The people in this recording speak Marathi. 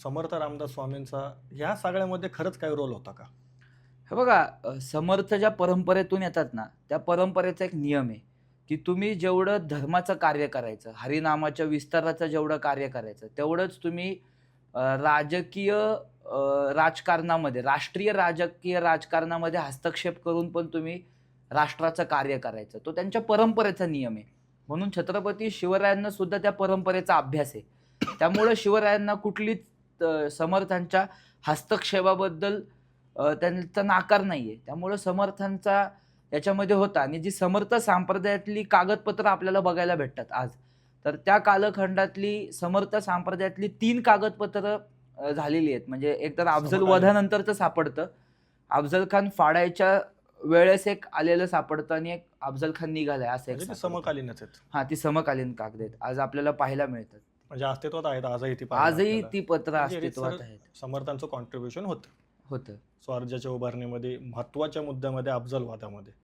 समर्थ रामदास स्वामींचा ह्या सगळ्यामध्ये खरंच काही रोल होता का? हे बघा समर्थ ज्या परंपरेतून येतात ना, त्या परंपरेचा एक नियम आहे, की तुम्ही जेवढं धर्माचं कार्य करायचं, हरिनामाच्या विस्ताराचं जेवढं कार्य करायचं, तेवढंच तुम्ही राजकीय राजकारणामध्ये, राष्ट्रीय राजकीय राजकारणामध्ये हस्तक्षेप करून पण तुम्ही राष्ट्राचं कार्य करायचं. तो त्यांच्या परंपरेचा नियम आहे. म्हणून छत्रपती शिवरायांना सुद्धा त्या परंपरेचा अभ्यास आहे. त्यामुळं शिवरायांना कुठलीच समर्थांच्या हस्तक्षेपाबद्दल त्यांचा नाकार नाहीये. त्यामुळं समर्थांचा याच्यामध्ये होता आणि जी समर्थ संप्रदायातली कागदपत्रं आपल्याला बघायला भेटतात आज. तर त्या कालखंडातली समर्थ संप्रदायातली 3 कागदपत्रं झालेली आहेत. म्हणजे एक तर अफझल समकालीन. वधानंतरचं सापडतं. अफझल खान फाडायच्या वेळेस एक आलेलं सापडतं आणि एक अफझल खान निघालाय असं एक म्हणजे ते सापडतं. समकालीनच आहेत. हां, ती समकालीन कागद आहेत. आज आपल्याला पाहायला मिळतात. म्हणजे अस्तित्वात आहेत आजही ती पाहायला आजही आपल्याला. ती पत्रं म्हणजे अस्तित्वात रीतसर आहेत. समर्थांचं कॉन्ट्रीब्युशन होतं होतं. स्वराज्याच्या उभारणीमध्ये महत्वाच्या मुद्द्यामध्ये अफजलवादामध्ये.